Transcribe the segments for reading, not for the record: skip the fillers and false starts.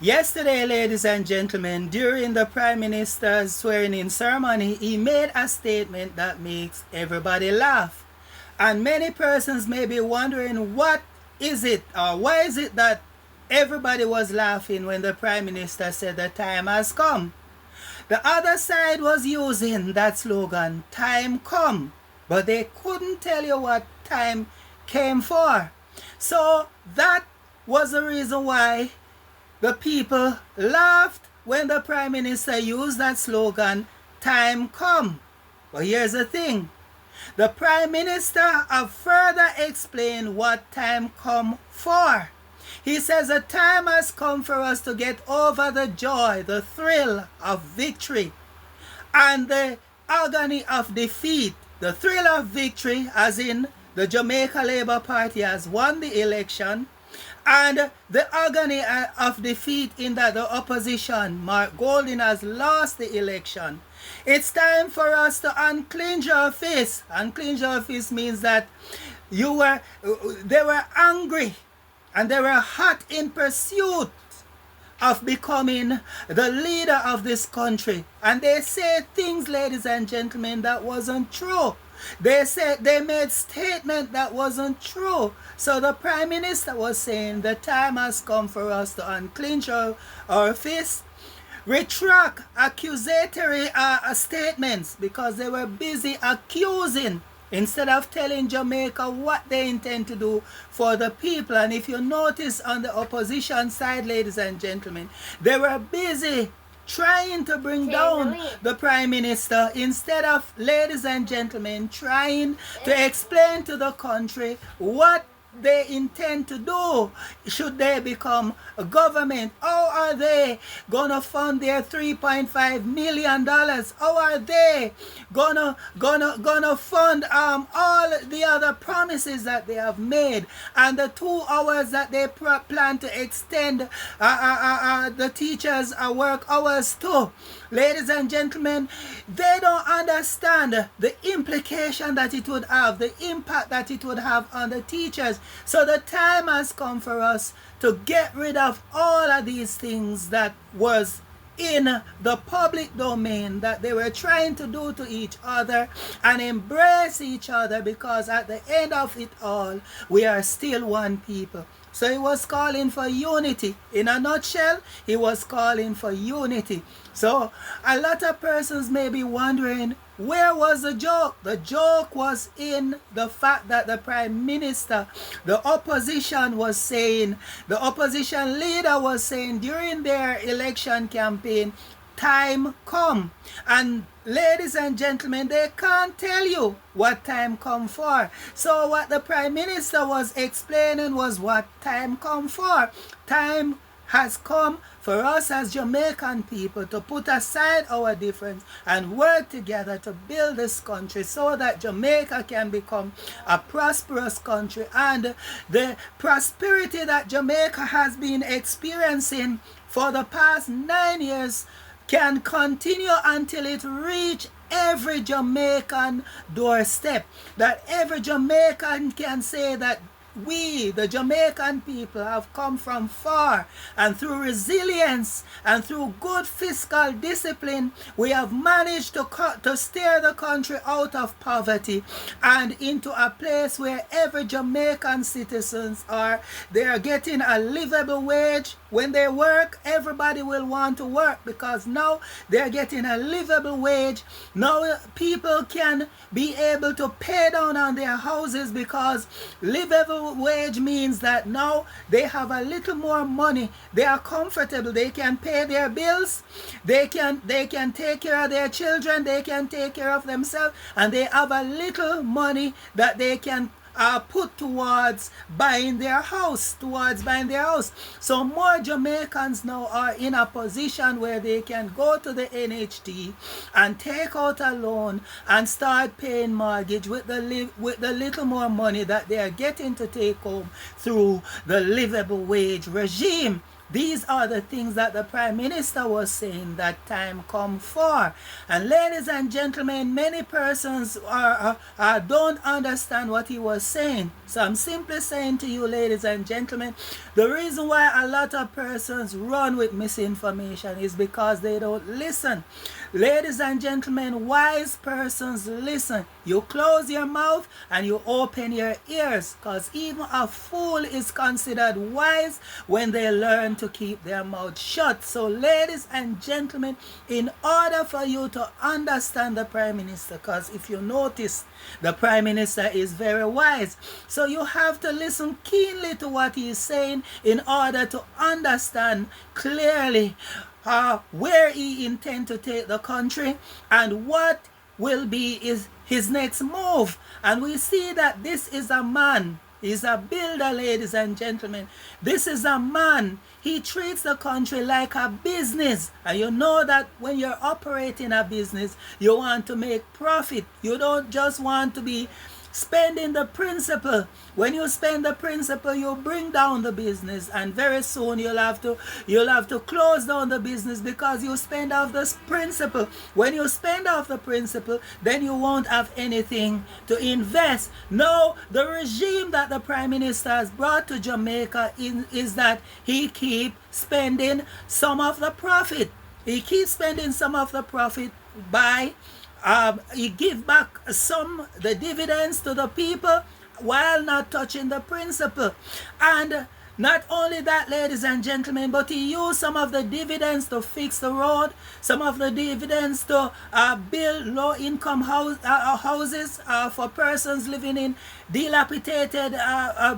Yesterday, ladies and gentlemen, during the Prime Minister's swearing-in ceremony, he made a statement that makes everybody laugh. And many persons may be wondering what is it or why is it that everybody was laughing when the Prime Minister said the time has come. The other side was using that slogan, time come, but they couldn't tell you what time came for. So that was the reason why the people laughed when the Prime Minister used that slogan, time come. But here's the thing. The Prime Minister have further explained what time come for. He says the time has come for us to get over the joy, the thrill of victory, and the agony of defeat. The thrill of victory, as in the Jamaica Labour Party has won the election, and the agony of defeat in that the opposition, Mark Golding, has lost the election. It's time for us to unclench our fist. Unclench our fist means that they were angry and they were hot in pursuit of becoming the leader of this country. And they say things, ladies and gentlemen, that wasn't true. They made statement that wasn't true. So the Prime Minister was saying the time has come for us to unclench our fists, retract accusatory statements, because they were busy accusing instead of telling Jamaica what they intend to do for the people. And if you notice on the opposition side, ladies and gentlemen, they were busy trying to bring down the Prime Minister instead of, ladies and gentlemen, trying to explain to the country what they intend to do should they become a government. How are they gonna fund their $3.5 million? How are they gonna fund all the other promises that they have made, and the 2 hours that they plan to extend the teachers' work hours to? Ladies and gentlemen, they don't understand the implication that it would have, the impact that it would have on the teachers. So the time has come for us to get rid of all of these things that was in the public domain that they were trying to do to each other, and embrace each other, because at the end of it all, we are still one people. So he was calling for unity. In a nutshell, he was calling for unity. So a lot of persons may be wondering, where was the joke? The joke was in the fact that the Prime Minister, the opposition was saying, the opposition leader was saying during their election campaign, time come. And ladies and gentlemen, they can't tell you what time come for. So what the Prime Minister was explaining was what time come for. Time has come for us as Jamaican people to put aside our difference and work together to build this country so that Jamaica can become a prosperous country, and the prosperity that Jamaica has been experiencing for the past 9 years can continue until it reach every Jamaican doorstep, that every Jamaican can say that we, the Jamaican people, have come from far, and through resilience and through good fiscal discipline, we have managed to steer the country out of poverty and into a place where every Jamaican citizens they are getting a livable wage. When they work, everybody will want to work, because now they're getting a livable wage. Now people can be able to pay down on their houses, because livable wage means that now they have a little more money. They are comfortable. They can pay their bills. They can take care of their children. They can take care of themselves, and they have a little money that they can put towards buying their house, So more Jamaicans now are in a position where they can go to the NHT and take out a loan and start paying mortgage with the little more money that they are getting to take home through the livable wage regime. These are the things that the Prime Minister was saying that time come for. And ladies and gentlemen, many persons don't understand what he was saying. So I'm simply saying to you, ladies and gentlemen, the reason why a lot of persons run with misinformation is because they don't listen. Ladies and gentlemen, wise persons listen. You close your mouth and you open your ears, because even a fool is considered wise when they learn to keep their mouth shut. So ladies and gentlemen, in order for you to understand the Prime Minister, because if you notice, the Prime Minister is very wise, so you have to listen keenly to what he is saying in order to understand clearly where he intends to take the country and what will be his next move. And we see that this is a man, he's a builder, ladies and gentlemen. This is a man, he treats the country like a business. And you know that when you're operating a business, you want to make profit. You don't just want to be spending the principal. When you spend the principal, you bring down the business, and very soon you'll have to close down the business because you spend off the principal. When you spend off the principal, then you won't have anything to invest. No, the regime that the Prime Minister has brought to Jamaica is that he keeps spending some of the profit. He keeps spending some of the profit by he give back the dividends to the people while not touching the principal. And not only that, ladies and gentlemen, but he used some of the dividends to fix the road, some of the dividends to build low-income houses for persons living in dilapidated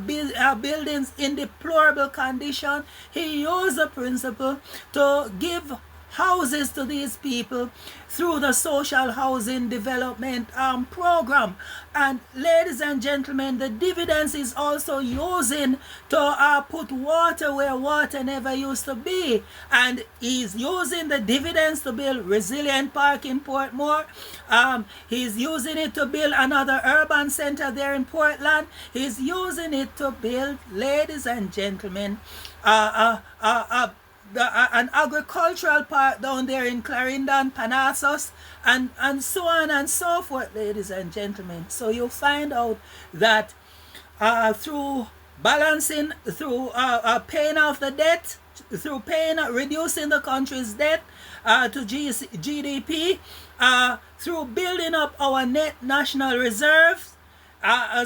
buildings in deplorable condition. He used the principal to give houses to these people through the social housing development program. And ladies and gentlemen, the dividends is also using to put water where water never used to be. And he's using the dividends to build Resilient Park in Portmore. He's using it to build another urban center there in Portland. He's using it to build, ladies and gentlemen, an agricultural park down there in Clarendon, Panassus, and so on and so forth, ladies and gentlemen. So you find out that through balancing, through paying off the debt, through reducing the country's debt to GDP, through building up our net national reserves,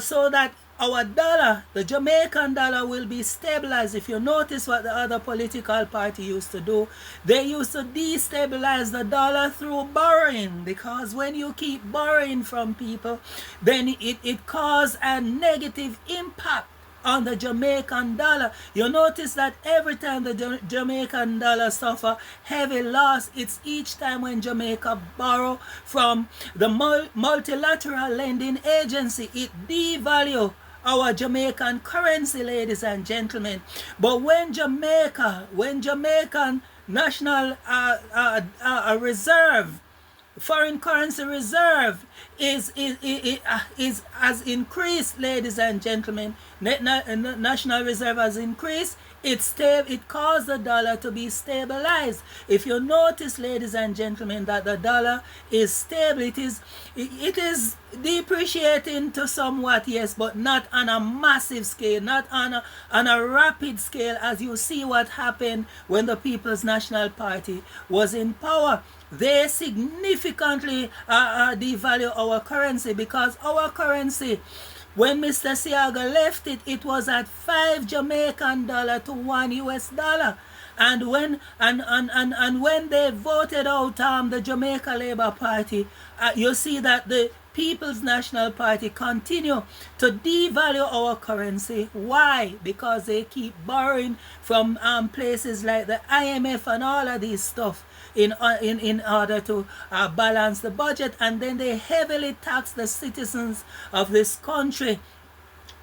so that our dollar, the Jamaican dollar, will be stabilized. If you notice what the other political party used to do, they used to destabilize the dollar through borrowing, because when you keep borrowing from people, then it causes a negative impact on the Jamaican dollar. You notice that every time the Jamaican dollar suffer heavy loss, it's each time when Jamaica borrow from the multilateral lending agency, it devalue our Jamaican currency, ladies and gentlemen. But when Jamaican national reserve, foreign currency reserve has increased, ladies and gentlemen, national reserve has increased, it caused the dollar to be stabilized. If you notice, ladies and gentlemen, that the dollar is stable, it is depreciating to somewhat, yes, but not on a massive scale, not on a rapid scale, as you see what happened when the People's National Party was in power. They significantly devalue our currency, because our currency, when Mr. Seaga left it, it was at 5 Jamaican dollar to 1 US dollar. And when they voted out the Jamaica Labour Party, you see that the People's National Party continue to devalue our currency. Why? Because they keep borrowing from places like the IMF and all of these stuff in order to balance the budget, and then they heavily tax the citizens of this country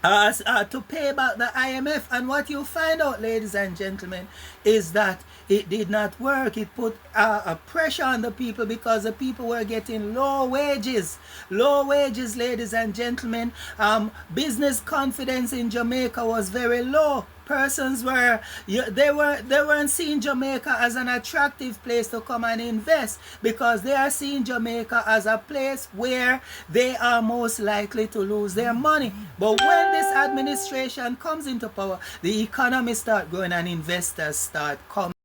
to pay back the IMF. And what you find out, ladies and gentlemen, is that it did not work. It put a pressure on the people, because the people were getting low wages, ladies and gentlemen. Business confidence in Jamaica was very low. Persons were they weren't seeing Jamaica as an attractive place to come and invest, because they are seeing Jamaica as a place where they are most likely to lose their money. But when this administration comes into power, the economy start growing and investors start coming.